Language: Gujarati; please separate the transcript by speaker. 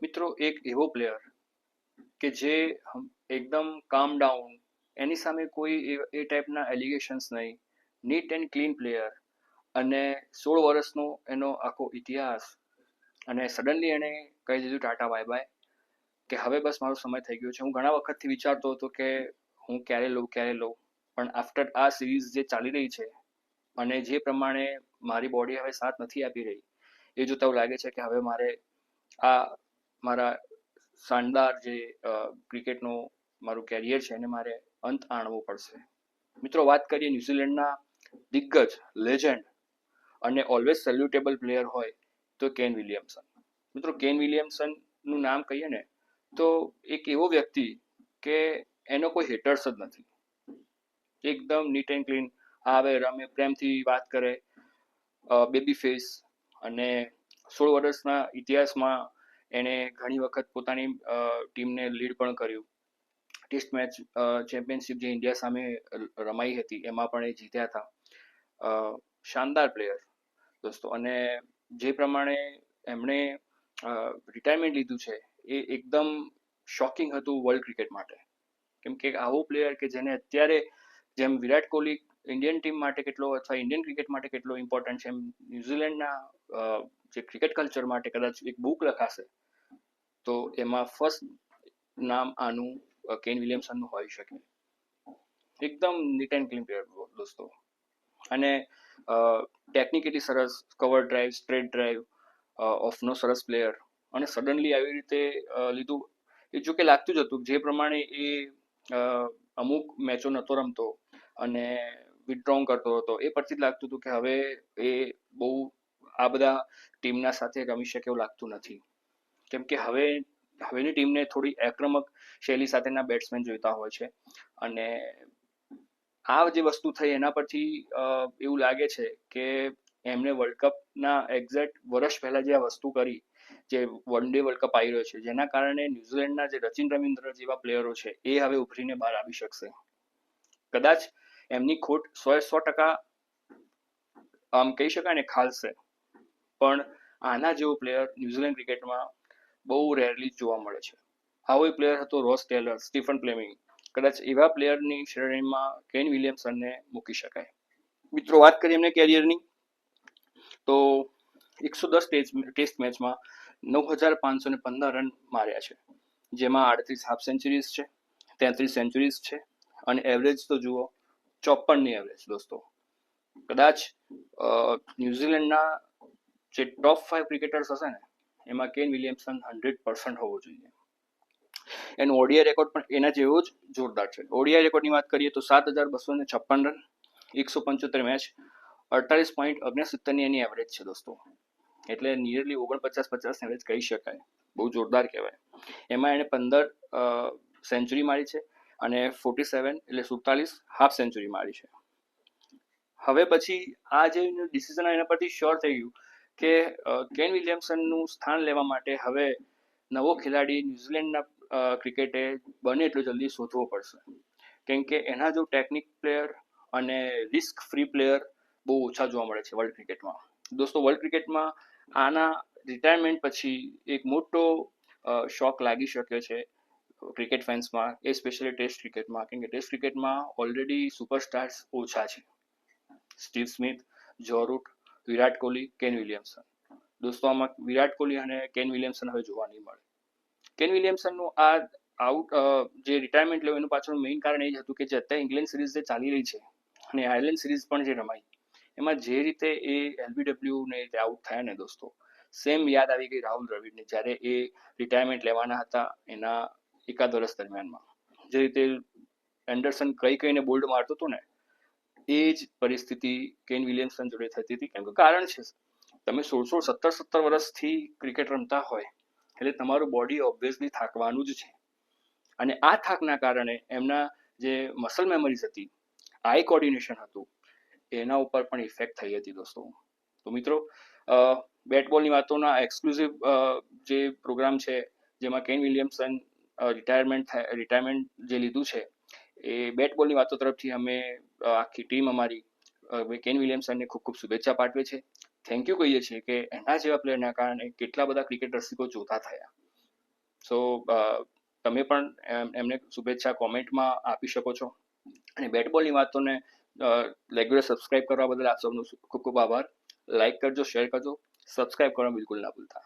Speaker 1: મિત્રો એક એવો પ્લેયર કે જે એકદમ કામ ડાઉન, એની સામે કોઈ એ ટાઈપના એલિગેશન્સ નહીં, નીટ એન્ડ ક્લીન પ્લેયર, અને 16 વર્ષનો એનો આખો ઇતિહાસ, અને સડનલી એણે કહી દીધું ટાટા બાય બાય કે હવે બસ મારો સમય થઈ ગયો છે. હું ઘણા વખતથી વિચારતો હતો કે હું ક્યારે લઉં, પણ આફ્ટર આ સિરીઝ જે ચાલી રહી છે અને જે પ્રમાણે મારી બોડી હવે સાથ નથી આપી રહી, એ જોતા એવું લાગે છે કે હવે મારે આ મારા શાનદાર જે ક્રિકેટનું મારું કેરિયર છે એને મારે અંત આણવો પડશે. મિત્રો, વાત કરીએ ન્યુઝીલેન્ડના દિગ્ગજ, લેજન્ડ અને ઓલવેઝ સેલ્યુટેબલ પ્લેયર હોય તો કેન વિલિયમસન. મિત્રો, કેન વિલિયમસનનું નામ કહીએ ને તો એક એવો વ્યક્તિ કે એનો કોઈ હેટર્સ જ નથી. એકદમ નીટ એન્ડ ક્લીન, આવે રમે, પ્રેમથી વાત કરે, બેબી ફેસ, અને 16 વર્ષના ઇતિહાસમાં એણે ઘણી વખત પોતાની ટીમને લીડ પણ કર્યું. ટેસ્ટ મેચ ચેમ્પિયનશિપ જે ઇન્ડિયા સામે રમાઈ હતી એમાં પણ એ જીત્યા હતા. શાનદાર પ્લેયર દોસ્તો. અને જે પ્રમાણે એમણે રિટાયરમેન્ટ લીધું છે એ એકદમ શોકિંગ હતું વર્લ્ડ ક્રિકેટ માટે. કેમ કે આવો પ્લેયર કે જેને અત્યારે જેમ વિરાટ કોહલી ઇન્ડિયન ટીમ માટે કેટલો અથવા ઇન્ડિયન ક્રિકેટ માટે કેટલો ઇમ્પોર્ટન્ટ છે, એમ ન્યુઝીલેન્ડના જે ક્રિકેટ કલ્ચર માટે કદાચ એક બુક લખાશે તો એમાં ફર્સ્ટ નામ આનું કેન વિલિયમસનનું હોઈ શકે. એકદમ નીટ એન્ડ ક્લીન પ્લેયર દોસ્તો. અને ટેકનિકલી સરસ, કવર ડ્રાઈવ, સ્ટ્રેટ ડ્રાઈવ, ઓફનો સરસ પ્લેયર, અને સડનલી આવી રીતે લીધું. એ જો કે લાગતું જ હતું જે પ્રમાણે એ અમુક મેચો નહોતો રમતો અને વિથડ્રોંગ કરતો હતો, એ પરથી જ લાગતું હતું કે હવે એ બહુ આ બધા ટીમના સાથે રમી શકે એવું લાગતું નથી. કેમ કે હવેની ટીમને થોડી આક્રમક શૈલી સાથેના બેટ્સમેન જોઈતા હોય છે. અને આ જે વસ્તુ થઈ એના પરથી એવું લાગે છે કે એમણે વર્લ્ડ કપના એક્ઝેક્ટ વર્ષ પહેલા જે આ વસ્તુ કરી, જે વન ડે વર્લ્ડ કપ આવી રહ્યો છે, જેના કારણે ન્યુઝીલેન્ડના જે સચિન રવિન્દ્ર જેવા પ્લેયરો છે એ હવે ઉભરીને બહાર આવી શકશે. કદાચ એમની ખોટ 100% આમ કહી શકાય ને ખાલશે, પણ આના જેવો પ્લેયર ન્યુઝીલેન્ડ ક્રિકેટમાં બહુ રેરલી જોવા મળે છે. આવો એક પ્લેયર હતો રોસ ટેલર, સ્ટીફન ફ્લેમિંગ. કદાચ એવા પ્લેયરની શ્રેણીમાં કેન વિલિયમસનને મૂકી શકાય. મિત્રો, વાત કરીએ એમને કેરિયરની તો 110 ટેસ્ટ મેચમાં 9,515 રન માર્યા છે, જેમાં 38 હાફ સેન્ચુરીઝ છે, 33 સેન્ચુરીઝ છે, અને એવરેજ તો જુઓ 54ની એવરેજ દોસ્તો. કદાચ ન્યુઝીલેન્ડના જે ટોપ 5 ક્રિકેટર્સ હશે ને એમાં કેન વિલિયમસન 100% હોવો જોઈએ. એનો ઓડીઆઈ રેકોર્ડ પણ એના જેવો જ જોરદાર છે. ઓડીઆઈ રેકોર્ડની વાત કરીએ તો 7,256 રન, 175 મેચ, 48.69 એની એવરેજ છે દોસ્તો. એટલે નિયરલી 49-50 એવરેજ કહી શકાય. બહુ જોરદાર કહેવાય. એમાં એણે 15 સેન્ચુરી મારી છે અને 47 એટલે 47 હાફ સેન્ચુરી મારી છે. હવે પછી આ જે ડિસિઝન એના પરથી શ્યોર થઈ ગયું કે કેન વિલિયમસનનું સ્થાન લેવા માટે હવે નવો ખેલાડી ન્યુઝીલેન્ડના ક્રિકેટે બને એટલો જલ્દી શોધવો પડશે. કેમ કે એના જો ટેકનિક પ્લેયર અને રિસ્ક ફ્રી પ્લેયર બહુ ઓછા જોવા મળે છે વર્લ્ડ ક્રિકેટમાં. દોસ્તો, વર્લ્ડ ક્રિકેટમાં આના રિટાયરમેન્ટ પછી એક મોટો શોક લાગી શકે છે ક્રિકેટ ફેન્સમાં, એ સ્પેશિયલી ટેસ્ટ ક્રિકેટમાં. કેમ કે ટેસ્ટ ક્રિકેટમાં ઓલરેડી સુપરસ્ટાર્સ ઓછા છે. Steve Smith, Joe Root, Virat Kohli, Kane Williamson. દોસ્તો, આમાં વિરાટ કોહલી અને કેન વિલિયમસન હવે જોવા નહીં મળે. કેન વિલિયમસનનું આ આઉટ જે રિટાયરમેન્ટ લેવું એનું પાછળનું મેઇન કારણ એ જ હતું કે જે અત્યારે ઇંગ્લેન્ડ સિરીઝ જે ચાલી રહી છે અને આયર્લેન્ડ સિરીઝ પણ જે રમાઈ, એમાં જે રીતે એ એલબીડબ્લ્યુ ને રીતે આઉટ થયા ને દોસ્તો, સેમ યાદ આવી ગઈ રાહુલ દ્રવિડને જ્યારે એ રિટાયરમેન્ટ લેવાના હતા એના એકાદ વર્ષ દરમિયાનમાં. જે રીતે એન્ડરસન કઈને બોલ્ડ મારતો હતો ને, એ જ પરિસ્થિતિ કેન વિલિયમસન જોડે થતી હતી. કેમ કે કારણ છે, તમે 16-17 વર્ષથી ક્રિકેટ રમતા હોય એટલે તમારું બોડી ઓબ્વિયસલી થાકવાનું જ છે. અને આ થાકના કારણે એમના જે મસલ મેમરીઝ હતી, આઈ કોર્ડિનેશન હતું, એના ઉપર પણ ઇફેક્ટ થઈ હતી દોસ્તો. તો મિત્રો, બેટ બોલની વાતોના એક્સક્લુઝિવ જે પ્રોગ્રામ છે જેમાં કેન વિલિયમસન રિટાયરમેન્ટ જે લીધું છે, એ બેટ બોલની વાતો તરફથી અમે આખી ટીમ અમારી કેન વિલિયમસનને ખૂબ ખૂબ શુભેચ્છા પાઠવે છે. થેન્ક યુ કહીએ છીએ કે એના જેવા પ્લેયરના કારણે કેટલા બધા ક્રિકેટ રસિકો જોતા થયા. સો તમે પણ એમને શુભેચ્છા કોમેન્ટમાં આપી શકો છો. અને બેટ બોલની વાતોને રેગ્યુલર સબસ્ક્રાઇબ કરવા બદલ આપ સૌનો ખૂબ ખૂબ આભાર. લાઇક કરજો, શેર કરજો, સબસ્ક્રાઇબ કરવાનું બિલકુલ ના ભૂલતા.